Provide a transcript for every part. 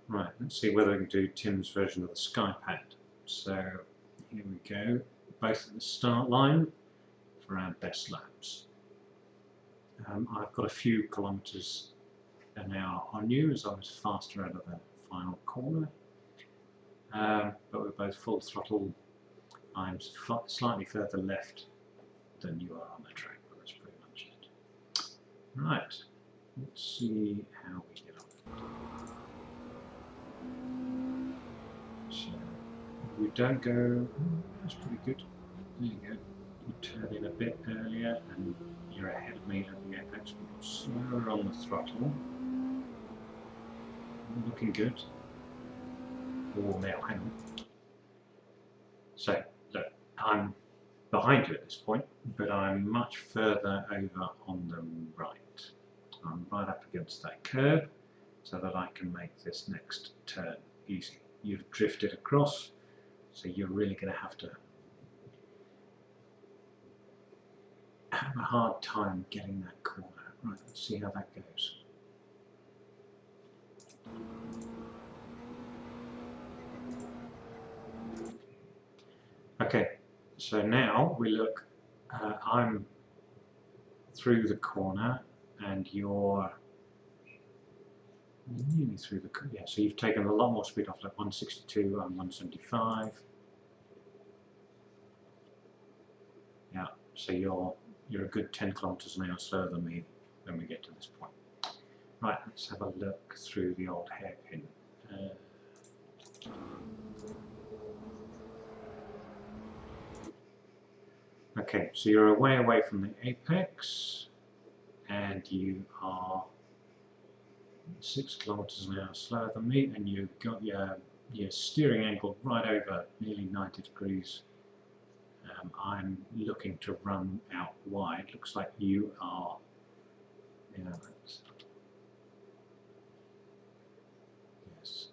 Right, let's see whether we can do Tim's version of the skypad. So here we go, both at the start line for our best laps. I've got a few kilometres an hour on you as I was faster out of the final corner, but we're both full throttle. I'm slightly further left than you are on the track, but that's pretty much it. Right, let's see how we get on. So we don't go, that's pretty good. There you go. You turn in a bit earlier and you're ahead of me at the apex, but you're slower on the throttle. Looking good. Oh, now hang on. So look, I'm behind you at this point, but I'm much further over on the right. I'm right up against that curb so that I can make this next turn easy. You've drifted across, so you're really going to have a hard time getting that corner. Right, let's see how that goes. Okay, so now we look, I'm through the corner and you're nearly through the corner. Yeah, so you've taken a lot more speed off, like 162 and 175. Yeah, so you're a good 10 kilometers an hour slower than me when we get to this point. Right, let's have a look through the old hairpin. Okay, so you're way away from the apex and you are 6 kilometers an hour slower than me, and you've got your steering angle right over nearly 90 degrees. I'm looking to run out wide. Looks like you are. Yes.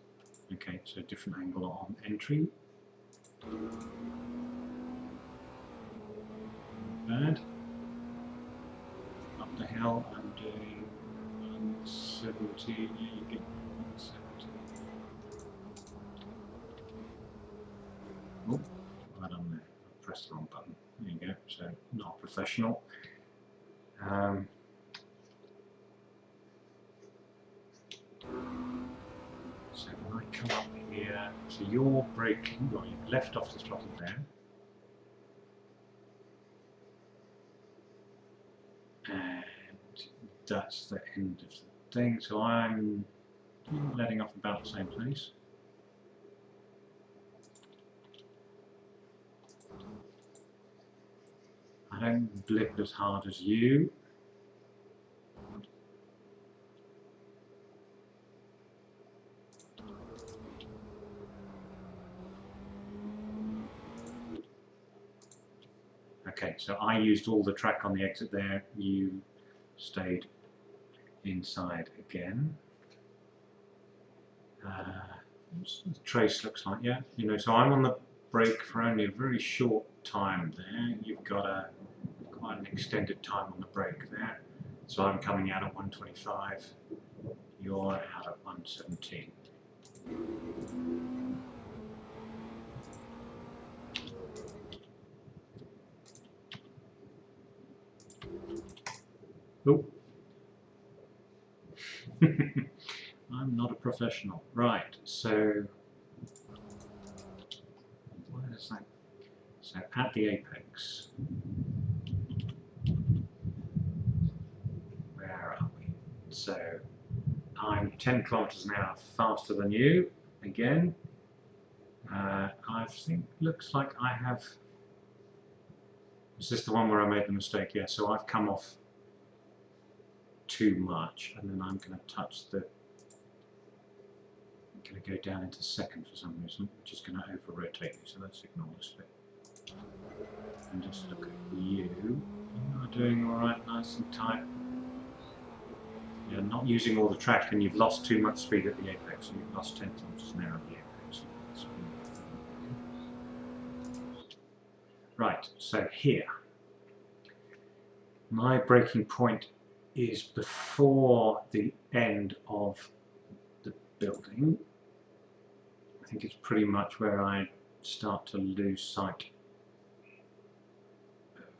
Okay, so different angle on entry. Bad. Up the hill, I'm doing 170. Yeah, you get 170. Oh, right on there. I pressed the wrong button. There you go. So not professional. So when I come up here, so you're braking, well, you've left off the throttle there. And that's the end of the thing, so I'm letting off about the same place. I don't blip as hard as you. Okay, so I used all the track on the exit there, you stayed inside again. The trace looks like, yeah, so I'm on the brake for only a very short time there. You've got quite an extended time on the brake there. So I'm coming out at 125, you're out at 117. Oh. I'm not a professional. Right, so what is that? So at the apex, where are we? So I'm 10 kilometers an hour faster than you again. I think looks like I have. Is this the one where I made the mistake? Yeah, so I've come off too much, and then I'm going to touch the. I'm going to go down into second for some reason, which is going to over rotate you. So let's ignore this bit and just look at you. You are doing all right, nice and tight. You're not using all the track, and you've lost too much speed at the apex. So you've lost 10 kilometers an hour at the apex. Right, so here, my braking point is before the end of the building. think it's pretty much where I start to lose sight of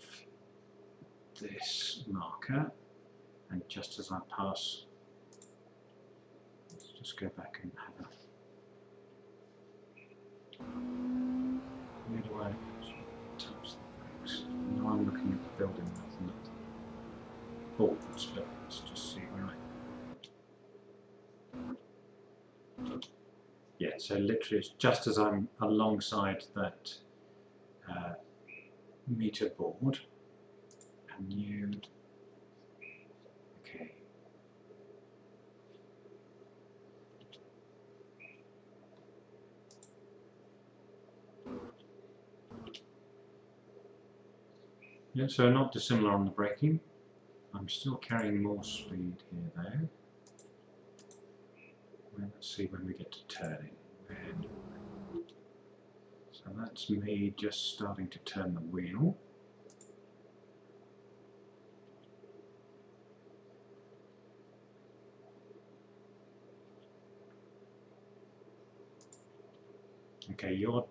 this marker, and just as I pass, let's just go back and have a, where do I touch the bricks? Now I'm looking at the building rather than at the boards, but let's just see where I... Yeah, so literally it's just as I'm alongside that meter board, and you... Okay. Yeah, so not dissimilar on the braking. I'm still carrying more speed here though. Well, let's see when we get to turning. So that's me just starting to turn the wheel. Okay, you're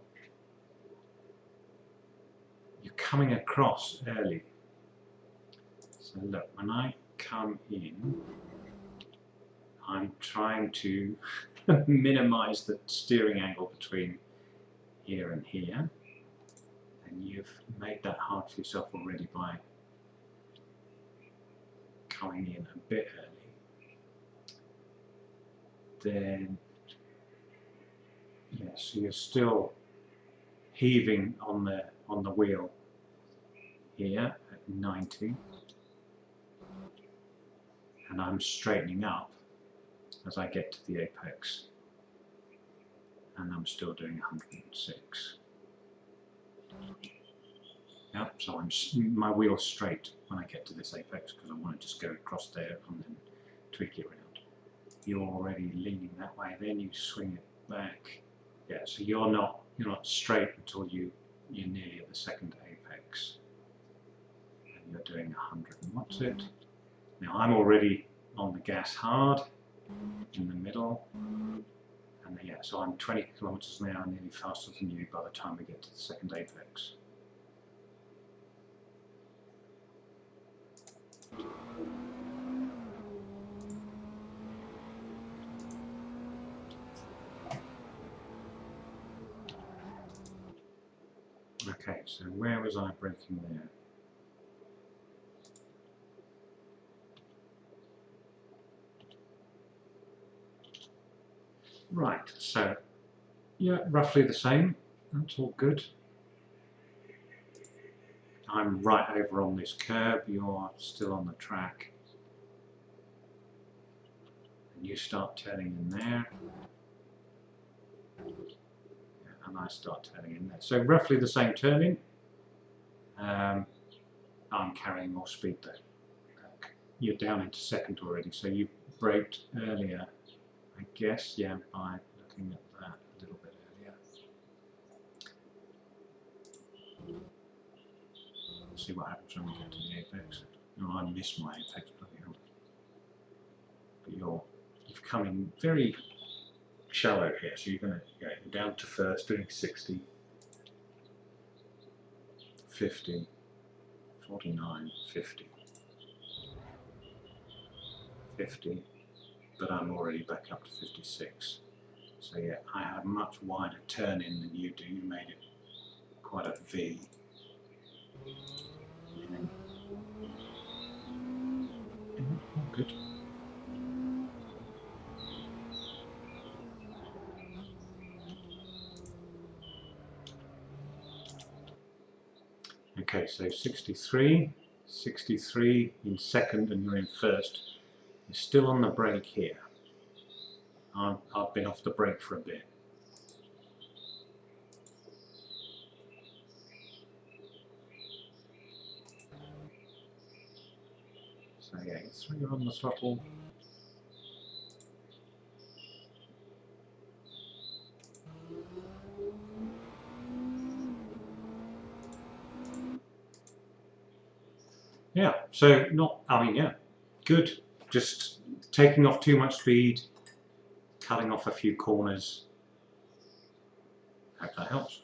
coming across early. So look, when I come in, I'm trying to minimize the steering angle between here and here, and you've made that hard for yourself already by coming in a bit early. Then, yeah, so you're still heaving on the wheel here at 90, and I'm straightening up as I get to the apex, and I'm still doing 106. Yep, so my wheel's straight when I get to this apex because I want to just go across there and then tweak it around. You're already leaning that way, then you swing it back. Yeah, so you're not straight until you're nearly at the second apex, and you're doing 100. And what's it? Now I'm already on the gas hard in the middle, and yeah, so I'm 20 kilometers an hour, nearly faster than you by the time we get to the second apex. Okay, so where was I braking there? Right, so yeah, roughly the same. That's all good. I'm right over on this curb, you're still on the track. And you start turning in there. And I start turning in there. So roughly the same turning. I'm carrying more speed though. You're down into second already, so you braked earlier, I guess, yeah, by looking at that a little bit earlier. Let's see what happens when we get to the apex. Oh, I missed my apex, bloody hell. But you've come in very shallow here, so you're down to first, doing 60, 50, 49, 50, 50, but I'm already back up to 56. So yeah, I had a much wider turn in than you do. You made it quite a V. Good. Okay, so 63 in second, and you're in first. You're still on the brake here. I've been off the brake for a bit. So yeah, throw you on the throttle. Yeah, so yeah, good. Just taking off too much speed, cutting off a few corners, hope that helps.